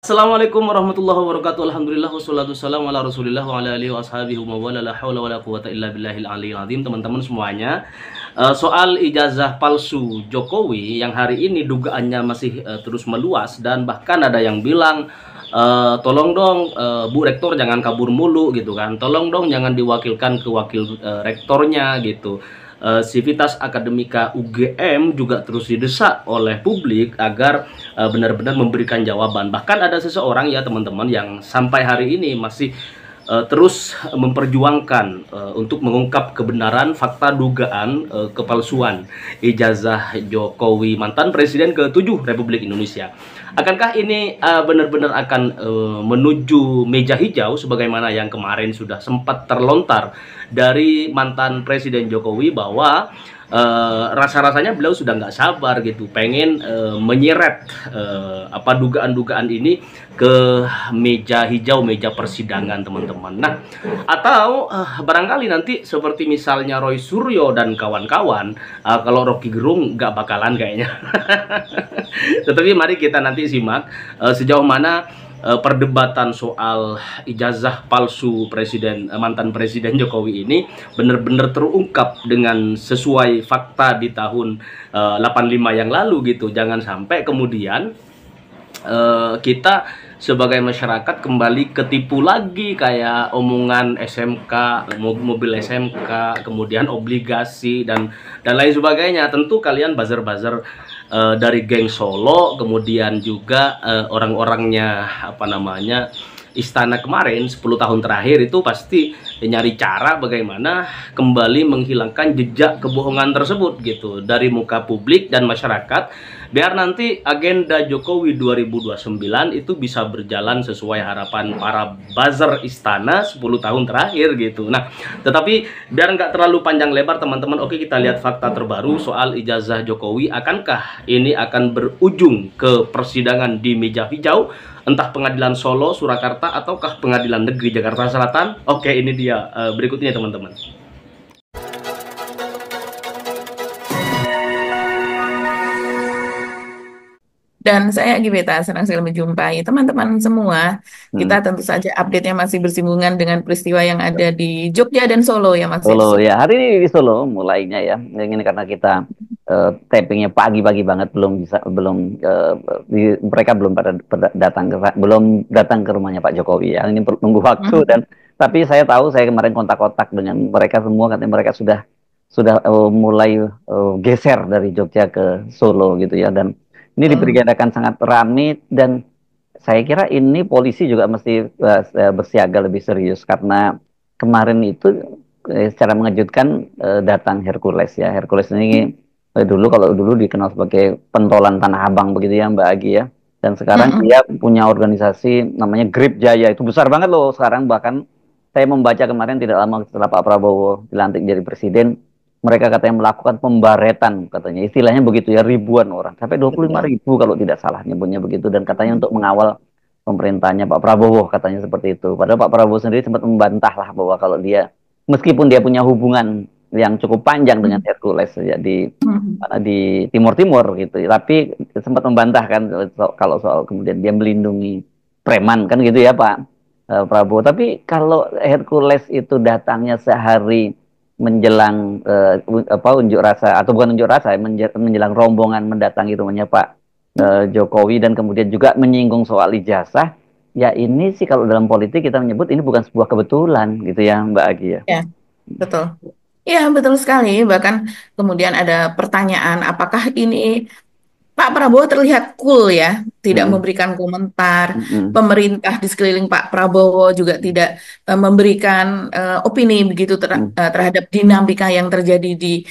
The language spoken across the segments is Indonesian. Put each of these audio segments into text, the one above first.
Assalamualaikum warahmatullahi wabarakatuh. Alhamdulillah wassalatu wassalamu ala Rasulillah wa ala alihi wa ashabihi wa wala la haula wala quwata illa billahil aliyil azim. Teman-teman semuanya, soal ijazah palsu Jokowi yang hari ini dugaannya masih terus meluas, dan bahkan ada yang bilang tolong dong Bu Rektor jangan kabur mulu gitu kan. Tolong dong jangan diwakilkan ke wakil rektornya gitu. Sivitas Akademika UGM juga terus didesak oleh publik agar benar-benar memberikan jawaban. Bahkan ada seseorang ya teman-teman yang sampai hari ini masih terus memperjuangkan untuk mengungkap kebenaran fakta dugaan kepalsuan ijazah Jokowi, mantan Presiden ke-7 Republik Indonesia. Akankah ini benar-benar akan menuju meja hijau sebagaimana yang kemarin sudah sempat terlontar dari mantan Presiden Jokowi bahwa rasa-rasanya beliau sudah nggak sabar gitu, pengen menyeret dugaan-dugaan ini ke meja hijau, meja persidangan teman-teman. Nah, atau barangkali nanti seperti misalnya Roy Suryo dan kawan-kawan, kalau Rocky Gerung nggak bakalan kayaknya. Tetapi mari kita nanti simak sejauh mana perdebatan soal ijazah palsu mantan Presiden Jokowi ini benar-benar terungkap dengan sesuai fakta di tahun 85 yang lalu gitu. Jangan sampai kemudian kita sebagai masyarakat kembali ketipu lagi kayak omongan SMK, mobil SMK, kemudian obligasi dan lain sebagainya. Tentu kalian buzzer-buzzer dari geng Solo, kemudian juga orang-orangnya Istana kemarin 10 tahun terakhir itu pasti nyari cara bagaimana kembali menghilangkan jejak kebohongan tersebut gitu dari muka publik dan masyarakat, biar nanti agenda Jokowi 2029 itu bisa berjalan sesuai harapan para buzzer Istana 10 tahun terakhir gitu. Nah, tetapi biar nggak terlalu panjang lebar teman-teman, oke, kita lihat fakta terbaru soal ijazah Jokowi. Akankah ini akan berujung ke persidangan di meja hijau, entah pengadilan Solo, Surakarta, ataukah pengadilan negeri Jakarta Selatan? Oke, ini dia berikutnya teman-teman. Dan saya Gibeta, senang sekali menjumpai teman-teman semua. Hmm. Kita tentu saja update-nya masih bersinggungan dengan peristiwa yang ada di Jogja dan Solo ya Mas Solo Yes. ya, hari ini di Solo mulainya ya. Ini karena kita tappingnya pagi-pagi banget, mereka belum datang ke rumahnya Pak Jokowi ya. Ini perlu nunggu waktu, Mhm. dan tapi saya tahu, saya kemarin kontak-kontak dengan mereka semua, katanya mereka sudah mulai geser dari Jogja ke Solo gitu ya, dan ini Betul. diperkirakan sangat ramai. Dan saya kira ini polisi juga mesti bersiaga lebih serius, karena kemarin itu secara mengejutkan datang Hercules ya. Hercules ini kalau dulu dikenal sebagai pentolan Tanah Abang begitu ya Mbak Agi ya. Dan sekarang Mhm. dia punya organisasi namanya Grip Jaya, itu besar banget loh sekarang. Bahkan saya membaca kemarin tidak lama setelah Pak Prabowo dilantik jadi presiden, mereka katanya melakukan pembaretan, katanya istilahnya begitu ya, ribuan orang, sampai 25.000 kalau tidak salah nyebutnya begitu, dan katanya untuk mengawal pemerintahnya Pak Prabowo, katanya seperti itu. Padahal Pak Prabowo sendiri sempat membantah lah bahwa kalau dia, meskipun dia punya hubungan yang cukup panjang dengan Mhm. Hercules ya Mhm. di Timur Timur gitu, tapi sempat membantah kan kalau soal kemudian dia melindungi preman kan gitu ya Pak Prabowo. Tapi kalau Hercules itu datangnya sehari menjelang unjuk rasa, atau bukan unjuk rasa, menjelang rombongan mendatangi rumahnya Pak Jokowi, dan kemudian juga menyinggung soal ijazah, ya ini sih kalau dalam politik kita menyebut ini bukan sebuah kebetulan gitu ya Mbak Agi ya. Ya, betul. Ya, betul sekali. Bahkan kemudian ada pertanyaan, apakah ini Pak Prabowo terlihat cool ya, tidak Mm, memberikan komentar. mm, Pemerintah di sekeliling Pak Prabowo juga tidak memberikan opini begitu mm, terhadap dinamika yang terjadi di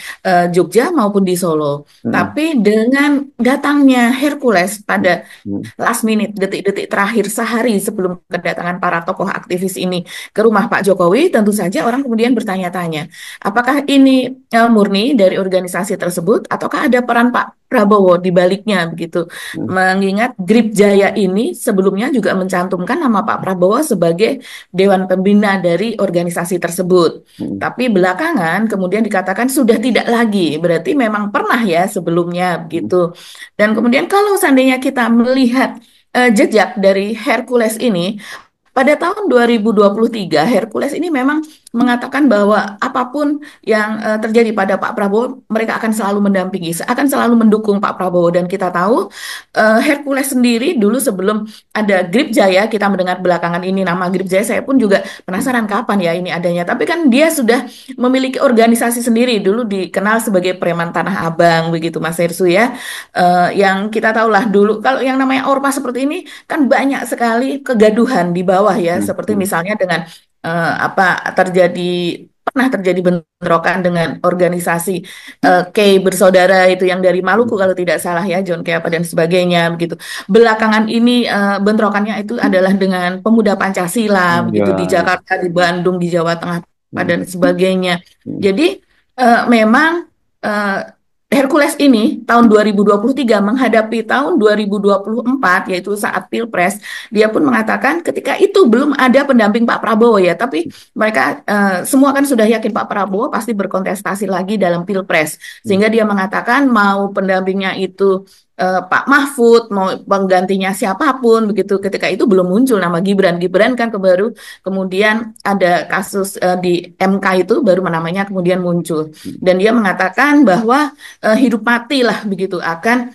Jogja maupun di Solo. mm, Tapi dengan datangnya Hercules pada mm, mm, last minute, detik-detik terakhir sehari sebelum kedatangan para tokoh aktivis ini ke rumah Pak Jokowi, tentu saja orang kemudian bertanya-tanya, apakah ini murni dari organisasi tersebut, ataukah ada peran Pak Prabowo di baliknya begitu? mm, Mengingat Grip Jaya ini sebelumnya juga mencantumkan nama Pak Prabowo sebagai Dewan Pembina dari organisasi tersebut. mm, Tapi belakangan kemudian dikatakan sudah tidak lagi, berarti memang pernah ya sebelumnya mm, begitu. Dan kemudian kalau seandainya kita melihat jejak dari Hercules ini, pada tahun 2023, Hercules ini memang mengatakan bahwa apapun yang terjadi pada Pak Prabowo, mereka akan selalu mendampingi, akan selalu mendukung Pak Prabowo. Dan kita tahu Hercules sendiri dulu sebelum ada Grip Jaya, kita mendengar belakangan ini nama Grip Jaya, saya pun juga penasaran kapan ya ini adanya. Tapi kan dia sudah memiliki organisasi sendiri, dulu dikenal sebagai Preman Tanah Abang, begitu Mas Hersu ya. Yang kita tahulah dulu, kalau yang namanya ormas seperti ini kan banyak sekali kegaduhan di bawah ya, seperti misalnya dengan pernah terjadi bentrokan dengan organisasi K Bersaudara itu yang dari Maluku kalau tidak salah ya, John K apa dan sebagainya begitu. Belakangan ini bentrokannya itu adalah dengan pemuda Pancasila begitu di Ya. Jakarta, di Bandung, di Jawa Tengah dan sebagainya. Hmm. Jadi memang eh, Hercules ini tahun 2023 menghadapi tahun 2024 yaitu saat Pilpres, dia pun mengatakan ketika itu belum ada pendamping Pak Prabowo ya, tapi mereka semua kan sudah yakin Pak Prabowo pasti berkontestasi lagi dalam Pilpres, sehingga dia mengatakan mau pendampingnya itu Pak Mahfud, mau penggantinya siapapun begitu. Ketika itu belum muncul nama Gibran. Gibran kan baru kemudian ada kasus di MK itu baru namanya kemudian muncul. Dan dia mengatakan bahwa hidup mati lah begitu akan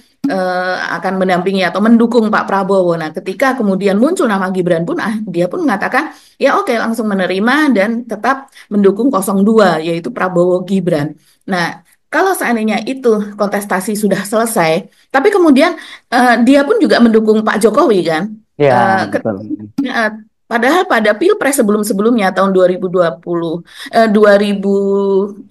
mendampingi atau mendukung Pak Prabowo. Nah, ketika kemudian muncul nama Gibran pun dia pun mengatakan ya oke langsung menerima dan tetap mendukung 02 yaitu Prabowo Gibran. Nah, kalau seandainya itu kontestasi sudah selesai, tapi kemudian dia pun juga mendukung Pak Jokowi kan. Ya, betul. Eh, Padahal pada Pilpres sebelum-sebelumnya tahun 2020, 2014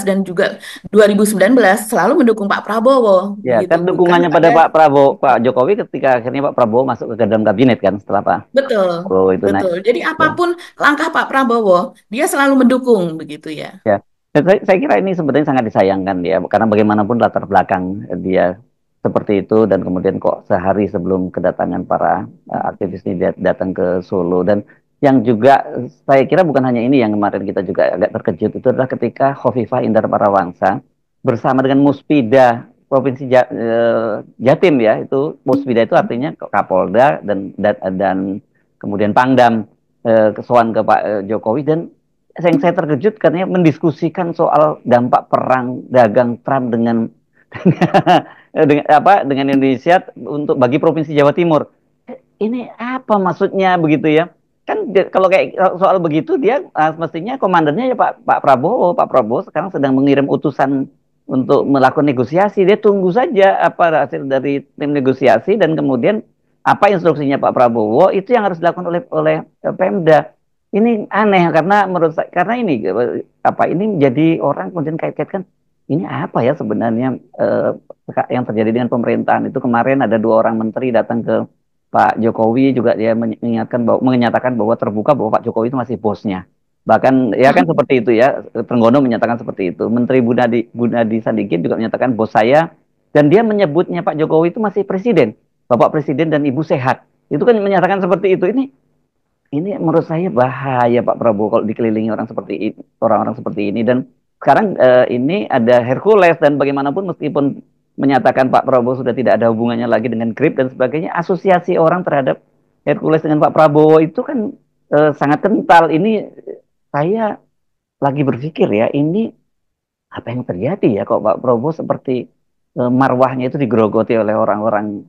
dan juga 2019 selalu mendukung Pak Prabowo Ya, begitu. kan Bukan dukungannya pada pada Pak Prabowo, Pak Jokowi ketika akhirnya Pak Prabowo masuk ke dalam kabinet kan setelah Pak betul, Prabowo itu naik. betul. Jadi Ya. apapun langkah Pak Prabowo, dia selalu mendukung begitu ya. Ya. Dan saya kira ini sebenarnya sangat disayangkan ya, karena bagaimanapun latar belakang dia seperti itu dan kemudian kok sehari sebelum kedatangan para aktivis ini datang ke Solo dan yang juga saya kira bukan hanya ini yang kemarin kita juga agak terkejut itu adalah ketika Khofifah Indar Parawansa bersama dengan Muspida Provinsi Jatim ya itu Muspida itu artinya Kapolda dan kemudian Pangdam kesoan ke Pak Jokowi dan yang saya terkejut katanya mendiskusikan soal dampak perang dagang Trump dengan dengan Indonesia untuk bagi provinsi Jawa Timur. Ini apa maksudnya begitu ya? Kan kalau kayak soal begitu dia mestinya komandannya ya Pak Prabowo. Pak Prabowo sekarang sedang mengirim utusan untuk melakukan negosiasi. Dia tunggu saja apa hasil dari tim negosiasi dan kemudian apa instruksinya Pak Prabowo itu yang harus dilakukan oleh Pemda. Ini aneh karena menurut saya karena ini ini menjadi orang kemudian kait-kaitkan ini apa ya sebenarnya yang terjadi dengan pemerintahan itu kemarin ada 2 orang menteri datang ke Pak Jokowi juga dia menyatakan bahwa terbuka bahwa Pak Jokowi itu masih bosnya bahkan ya kan seperti itu ya Trenggono menyatakan seperti itu Menteri Gunadi Sadikin juga menyatakan bos saya dan dia menyebutnya Pak Jokowi itu masih presiden Bapak Presiden dan Ibu sehat itu kan menyatakan seperti itu ini menurut saya bahaya Pak Prabowo kalau dikelilingi orang-orang seperti ini dan sekarang ini ada Hercules dan bagaimanapun meskipun menyatakan Pak Prabowo sudah tidak ada hubungannya lagi dengan Grip dan sebagainya asosiasi orang terhadap Hercules dengan Pak Prabowo itu kan sangat kental. Ini saya lagi berpikir ya ini apa yang terjadi ya kok Pak Prabowo seperti marwahnya itu digerogoti oleh orang-orang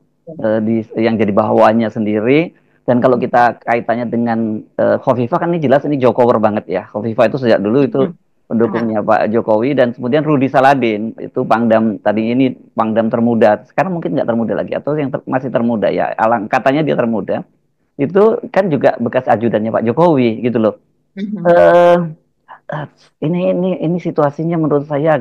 yang jadi bawahannya sendiri. Dan kalau kita kaitannya dengan Khofifah kan ini jelas ini Jokower banget ya. Khofifah itu sejak dulu itu pendukungnya Pak Jokowi dan kemudian Rudi Saladin itu Pangdam tadi ini Pangdam termuda. Sekarang mungkin nggak termuda lagi atau yang masih termuda ya. Katanya dia termuda. Itu kan juga bekas ajudannya Pak Jokowi gitu loh. Eh, ini situasinya menurut saya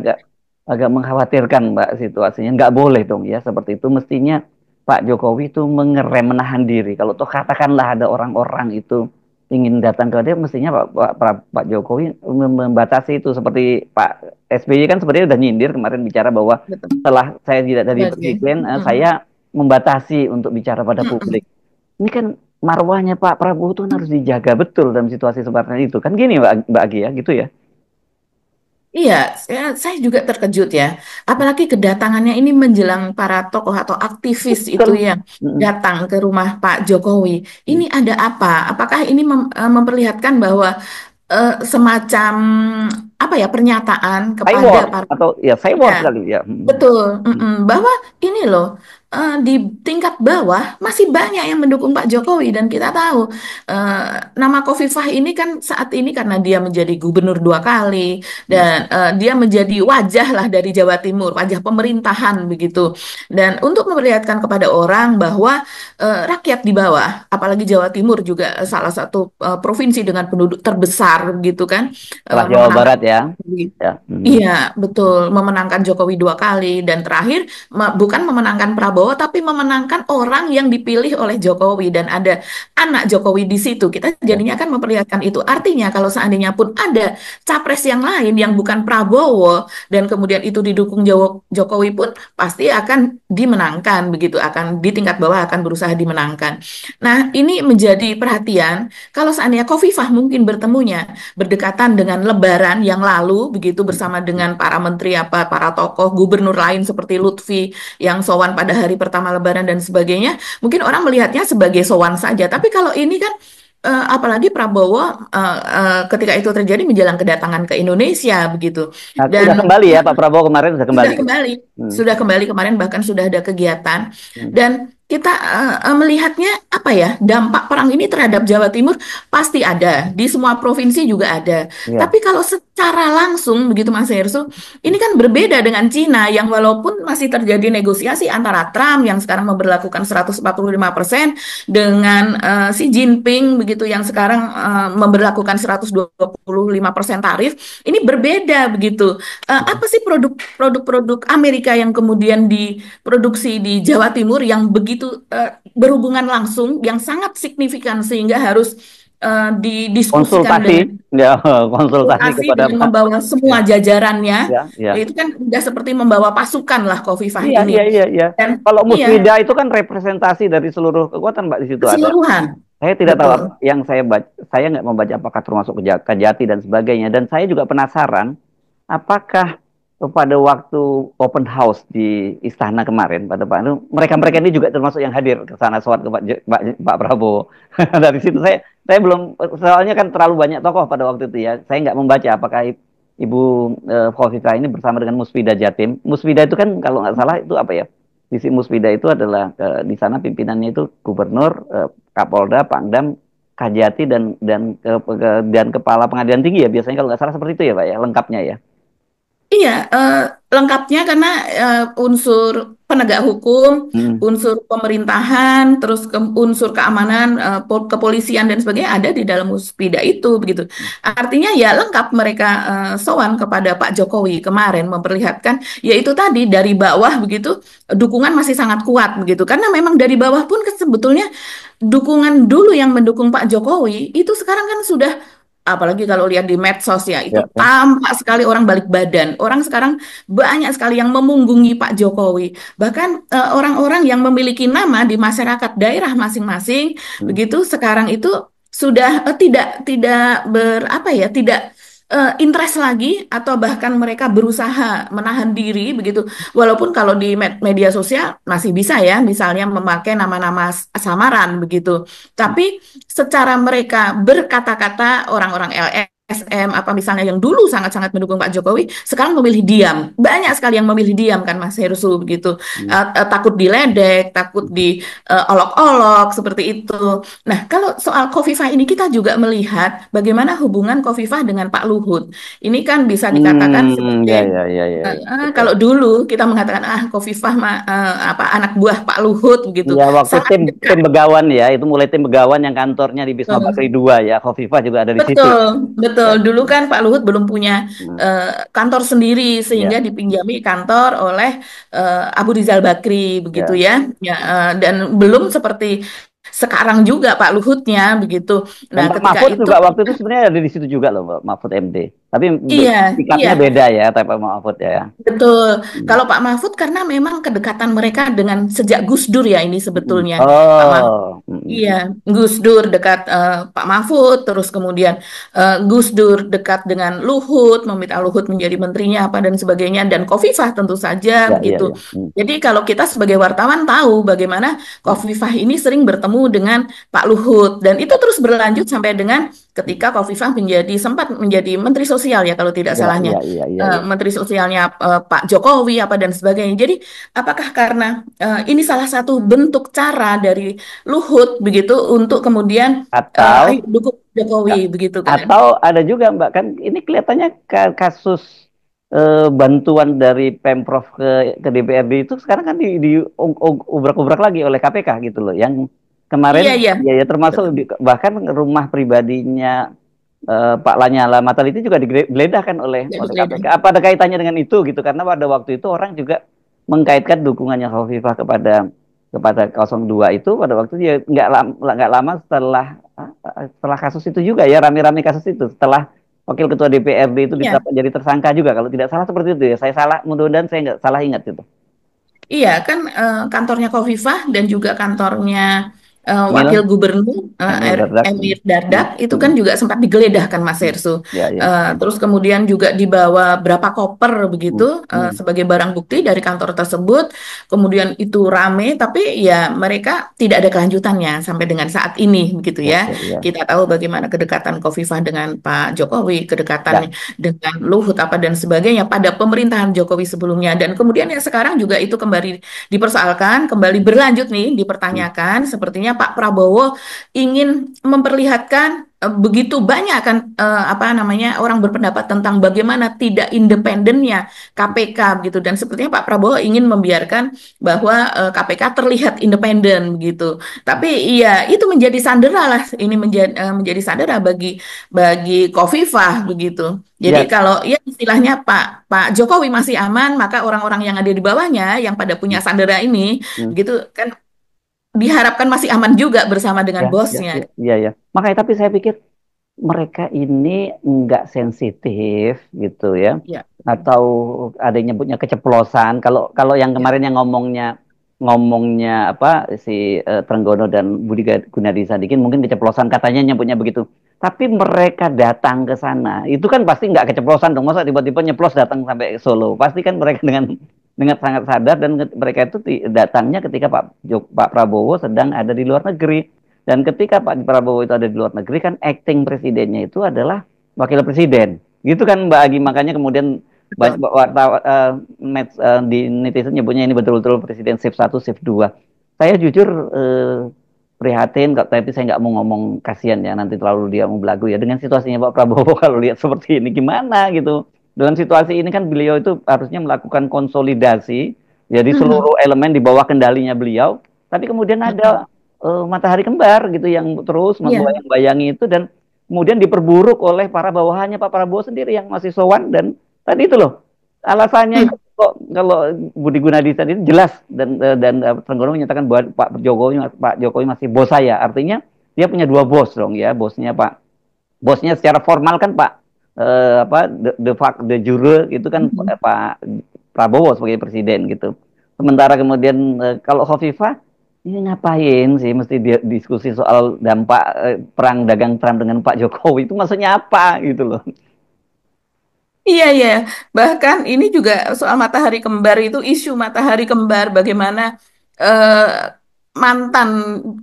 agak mengkhawatirkan Mbak situasinya. Nggak boleh dong ya seperti itu. Mestinya Pak Jokowi itu menahan diri. Kalau toh katakanlah ada orang-orang itu ingin datang ke dia, mestinya Pak Jokowi membatasi itu. Seperti Pak SBY kan sebenarnya udah nyindir kemarin bicara bahwa setelah saya tidak jadi presiden, saya membatasi untuk bicara pada publik. Ini kan marwahnya Pak Prabowo itu harus dijaga betul dalam situasi seperti itu. Kan gini Mbak Agi ya, gitu ya. Iya, saya juga terkejut ya. Apalagi kedatangannya ini menjelang para tokoh atau aktivis itu Betul. yang Mm, datang ke rumah Pak Jokowi. mm. Ini ada apa? Apakah ini memperlihatkan bahwa semacam apa ya pernyataan kepada Cyborg para atau ya cyborg ya, kali ya. betul, Mm. bahwa ini loh di tingkat bawah masih banyak yang mendukung Pak Jokowi dan kita tahu nama Kofifah ini kan saat ini karena dia menjadi gubernur 2 kali Mm. dan dia menjadi wajah lah dari Jawa Timur, wajah pemerintahan begitu. Dan untuk memperlihatkan kepada orang bahwa rakyat di bawah, apalagi Jawa Timur juga salah satu provinsi dengan penduduk terbesar begitu kan, Setelah Jawa memenangkan. Barat ya. Ya. Mm. Iya, betul. Memenangkan Jokowi 2 kali dan terakhir bukan memenangkan Prabowo, tapi memenangkan orang yang dipilih oleh Jokowi dan ada anak Jokowi di situ. Kita Ya. jadinya kan memperlihatkan itu. Artinya kalau seandainya pun ada capres yang lain yang bukan Prabowo dan kemudian itu didukung Jokowi pun pasti akan dimenangkan begitu, akan di tingkat bawah akan berusaha dimenangkan. Nah, ini menjadi perhatian kalau seandainya Kofifah mungkin bertemunya berdekatan dengan Lebaran yang lalu begitu bersama dengan para menteri apa para tokoh gubernur lain seperti Lutfi yang sowan pada hari pertama Lebaran dan sebagainya mungkin orang melihatnya sebagai sowan saja tapi kalau ini kan apalagi Prabowo ketika itu terjadi menjelang kedatangan ke Indonesia begitu Nah, udah dan kembali ya Pak Prabowo kemarin udah sudah kembali. kembali, Hmm. sudah kembali kemarin bahkan sudah ada kegiatan Hmm. dan kita melihatnya apa ya dampak perang ini terhadap Jawa Timur pasti ada di semua provinsi juga ada. Iya. Tapi kalau secara langsung begitu Mas Hersu, ini kan berbeda dengan Cina yang walaupun masih terjadi negosiasi antara Trump yang sekarang memberlakukan 145% dengan Xi Jinping begitu yang sekarang memberlakukan 125% tarif, ini berbeda begitu. Apa sih produk-produk Amerika yang kemudian diproduksi di Jawa Timur yang begitu berhubungan langsung, yang sangat signifikan sehingga harus didiskusikan Konsultasi dengan ya, konsultasi konsultasi kepada dengan Pak. membawa Ya, semua jajarannya. ya, ya. Itu kan udah seperti membawa pasukan lah Kofifah Iya, iya, ini. iya, iya. Dan Kalau iya, muswida itu kan representasi dari seluruh kekuatan, Mbak, di situ ada. keseluruhan. Saya tidak tahu Betul. yang saya baca, saya nggak membaca apakah termasuk Kejati dan sebagainya. Dan saya juga penasaran, apakah pada waktu open house di Istana kemarin pada Pak Anu, mereka-mereka ini juga termasuk yang hadir ke sana soal ke Pak Prabowo. Dari situ saya belum, soalnya kan terlalu banyak tokoh pada waktu itu ya. Saya nggak membaca apakah Ibu Khofifah ini bersama dengan Muswida Jatim. Muswida itu kan kalau nggak salah itu apa ya? Misi Muswida itu adalah di sana pimpinannya itu gubernur, Kapolda, Pangdam, Kajati dan kepala pengadilan tinggi ya biasanya kalau nggak salah seperti itu ya Pak ya lengkapnya ya. Iya, lengkapnya karena unsur penegak hukum, Hmm. unsur pemerintahan, terus unsur keamanan, kepolisian dan sebagainya ada di dalam Muspida itu, begitu. Artinya ya lengkap mereka sowan kepada Pak Jokowi kemarin memperlihatkan, yaitu tadi dari bawah begitu, dukungan masih sangat kuat begitu. Karena memang dari bawah pun sebetulnya dukungan dulu yang mendukung Pak Jokowi itu sekarang kan sudah apalagi kalau lihat di medsos ya itu Ya, ya. tampak sekali orang balik badan. Orang sekarang banyak sekali yang memunggungi Pak Jokowi. Bahkan orang-orang yang memiliki nama di masyarakat daerah masing-masing Hmm. begitu sekarang itu sudah tidak tidak berapa ya tidak interest lagi atau bahkan mereka berusaha menahan diri begitu. Walaupun kalau di media sosial masih bisa ya misalnya memakai nama-nama samaran begitu. Tapi secara mereka berkata-kata orang-orang LSM apa misalnya yang dulu sangat-sangat mendukung Pak Jokowi sekarang memilih diam. Banyak sekali yang memilih diam kan Mas Herusu begitu. Hmm. Takut diledek, takut diolok-olok seperti itu. Nah, kalau soal Khofifah ini kita juga melihat bagaimana hubungan Khofifah dengan Pak Luhut. Ini kan bisa dikatakan Ya, sebagai ya, ya, ya, ya. Betul. kalau dulu kita mengatakan Khofifah apa anak buah Pak Luhut begitu. Ya, waktu Sangat tim dekat. Begawan ya, itu mulai tim Begawan yang kantornya di Wisma Bakri 2 ya, Khofifah juga ada di situ. Betul, betul. Ya. Dulu kan Pak Luhut belum punya Hmm. kantor sendiri Ya, sehingga dipinjami kantor oleh Abu Rizal Bakri begitu ya. ya. Ya, dan belum seperti sekarang juga Pak Luhutnya begitu. Dan Nah, Pak ketika Mahfud itu juga waktu itu sebenarnya ada di situ juga loh, Pak Mahfud MD. Tapi Iya, sikapnya iya. beda ya, Pak Mahfud ya. Betul. Hmm. Kalau Pak Mahfud karena memang kedekatan mereka dengan sejak Gus Dur ya ini Hmm. sebetulnya. Pak Mahfud, Oh. Hmm. iya, Gus Dur dekat Pak Mahfud, terus kemudian Gus Dur dekat dengan Luhut, meminta Luhut menjadi menterinya apa dan sebagainya, dan Khofifah tentu saja Ya, ya, begitu. ya. Hmm. Jadi kalau kita sebagai wartawan tahu bagaimana Hmm. Khofifah ini sering bertemu dengan Pak Luhut, dan itu Ya, terus berlanjut sampai dengan ketika Khofifah sempat menjadi Menteri Sosial ya kalau tidak ya, salahnya, ya, ya, ya, ya. Menteri Sosialnya Pak Jokowi apa dan sebagainya. Jadi apakah karena ini salah satu bentuk cara dari Luhut begitu untuk kemudian ayo Atau dukung Jokowi begitu kan? Atau ada juga Mbak, kan ini kelihatannya kasus bantuan dari Pemprov ke DPRD itu sekarang kan ubrak-ubrak lagi oleh KPK gitu loh. Yang Iya kemarin iya ya termasuk betul. bahkan rumah pribadinya Pak Lanyala Mataliti juga digeledah kan Nggak oleh digeledah. KPK. Apa ada kaitannya dengan itu gitu? Karena pada waktu itu orang juga mengkaitkan dukungannya Khofifah kepada 02 itu pada waktu dia nggak lama setelah kasus itu juga ya, rame-rame kasus itu setelah wakil ketua DPRD itu Iya ditetapkan jadi tersangka juga kalau tidak salah seperti itu ya. Saya salah, mudah-mudahan saya nggak salah ingat itu. iya kan kantornya Khofifah dan juga kantornya Wakil Emil, Gubernur Emil Dardak. Emir Dardak Hmm, itu kan hmm, juga sempat digeledah kan Mas hmm. Hersu. Ya, ya. Terus kemudian juga dibawa berapa koper begitu Hmm, hmm. sebagai barang bukti dari kantor tersebut. Kemudian itu rame tapi ya mereka tidak ada kelanjutannya sampai dengan saat ini begitu Ya, ya. ya, ya. Kita tahu bagaimana kedekatan Khofifah dengan Pak Jokowi, kedekatan Ya. dengan Luhut apa dan sebagainya pada pemerintahan Jokowi sebelumnya, dan kemudian ya sekarang juga itu kembali dipersoalkan, kembali berlanjut nih Hmm. dipertanyakan. Sepertinya Pak Prabowo ingin memperlihatkan begitu banyak kan apa namanya orang berpendapat tentang bagaimana tidak independennya KPK begitu, dan sepertinya Pak Prabowo ingin membiarkan bahwa KPK terlihat independen begitu. Tapi iya itu menjadi sandera lah, ini menjadi sandera bagi Khofifah begitu. Jadi Ya. kalau ya istilahnya Pak Jokowi masih aman, maka orang-orang yang ada di bawahnya yang pada punya sandera ini Hmm. begitu kan diharapkan masih aman juga bersama dengan Ya, ya, bosnya. ya, ya, ya. Makanya tapi saya pikir mereka ini nggak sensitif gitu ya, Ya, atau ada yang nyebutnya keceplosan. Kalau kalau yang ya, kemarin yang ngomongnya apa si Trenggono dan Budi Gunadi Sadikin mungkin keceplosan katanya nyebutnya begitu. Tapi mereka datang ke sana itu kan pasti nggak keceplosan dong. Masa tiba-tiba nyeplos datang sampai Solo? Pasti kan mereka dengan sangat sadar, dan mereka itu datangnya ketika Pak Prabowo sedang ada di luar negeri. Dan ketika Pak Prabowo itu ada di luar negeri kan acting presidennya itu adalah wakil presiden. Gitu kan Mbak Agi, makanya kemudian banyak betul. wartawan di netizen nyebutnya ini betul-betul presiden shift 1, shift 2. Saya jujur prihatin, tapi saya nggak mau ngomong kasihan ya, nanti terlalu dia mau belagu ya. Dengan situasinya Pak Prabowo kalau lihat seperti ini gimana gitu. Dalam situasi ini kan beliau itu harusnya melakukan konsolidasi, jadi Mhm, seluruh elemen di bawah kendalinya beliau. Tapi kemudian mhm. ada matahari kembar gitu yang terus Iya, membayang-bayangi itu, dan kemudian diperburuk oleh para bawahannya Pak Prabowo sendiri yang masih sowan. Dan tadi itu loh alasannya itu mhm. kok, kalau Budi Gunadi tadi itu jelas, dan Trenggono menyatakan bahwa Pak Jokowi masih bos saya, artinya dia punya dua bos dong ya. Bosnya secara formal kan Pak apa de jure itu kan Mhm. Pak Prabowo sebagai presiden gitu. Sementara kemudian kalau Khofifah ini ngapain sih mesti dia diskusi soal dampak perang dagang Trump dengan Pak Jokowi, itu maksudnya apa gitu loh. Iya, iya. Bahkan ini juga soal matahari kembar itu, isu matahari kembar bagaimana eh, mantan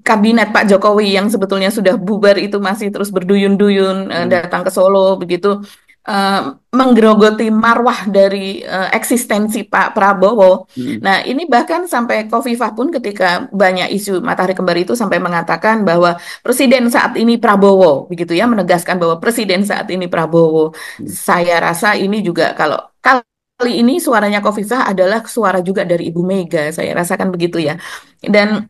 kabinet Pak Jokowi yang sebetulnya sudah bubar itu masih terus berduyun-duyun Hmm, datang ke Solo begitu, eh, menggerogoti marwah dari eksistensi Pak Prabowo. hmm, Nah, ini bahkan sampai Khofifah pun ketika banyak isu matahari kembar itu sampai mengatakan bahwa Presiden saat ini Prabowo, begitu ya, menegaskan bahwa Presiden saat ini Prabowo. hmm. Saya rasa ini juga kalau kali ini suaranya Khofifah adalah suara juga dari Ibu Mega. Saya rasakan begitu ya. Dan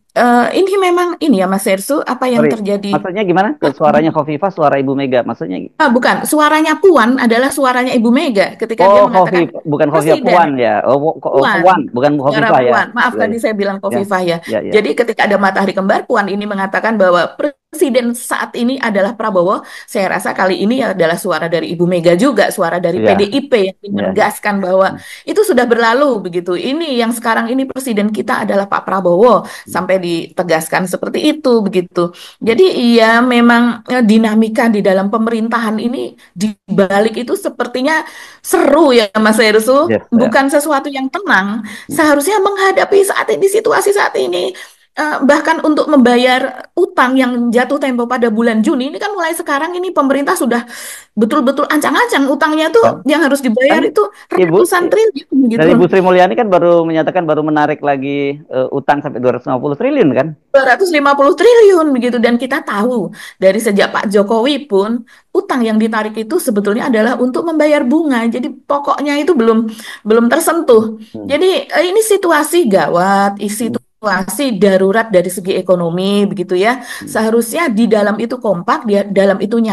ini memang ini ya Mas Sersu, apa yang Sorry, terjadi? maksudnya gimana? Ke suaranya Khofifah, suara Ibu Mega, maksudnya? Bukan, suaranya Puan adalah suaranya Ibu Mega ketika dia Oh, mengatakan bukan Khofifah, Presiden. Puan ya. Puan, Puan, bukan suara Khofifah ya. Puan. Maaf Ya, tadi ya, saya bilang ya, Kofifah ya. ya, ya. Jadi ketika ada matahari kembar, Puan ini mengatakan bahwa presiden saat ini adalah Prabowo, saya rasa kali ini adalah suara dari Ibu Mega juga, suara dari Iya, PDIP yang ingin iya, iya. menegaskan bahwa itu sudah berlalu begitu. Ini yang sekarang ini presiden kita adalah Pak Prabowo, sampai ditegaskan seperti itu begitu. Jadi ya memang dinamika di dalam pemerintahan ini di balik itu sepertinya seru ya Mas Hersul, Yes, ya. bukan sesuatu yang tenang. Seharusnya menghadapi saat ini situasi saat ini. Bahkan untuk membayar utang yang jatuh tempo pada bulan Juni ini kan mulai sekarang ini pemerintah sudah betul-betul ancang-ancang utangnya tuh Kan, yang harus kan dibayar itu Ibu ratusan triliun dan gitu. Ibu Sri Mulyani kan baru menyatakan baru menarik lagi utang sampai 250 triliun kan? 250 triliun begitu, dan kita tahu dari sejak Pak Jokowi pun utang yang ditarik itu sebetulnya adalah untuk membayar bunga. Jadi pokoknya itu belum tersentuh. Hmm. Jadi ini situasi gawat, situasi darurat dari segi ekonomi begitu ya. Seharusnya di dalam itu kompak, di dalam itu nyata.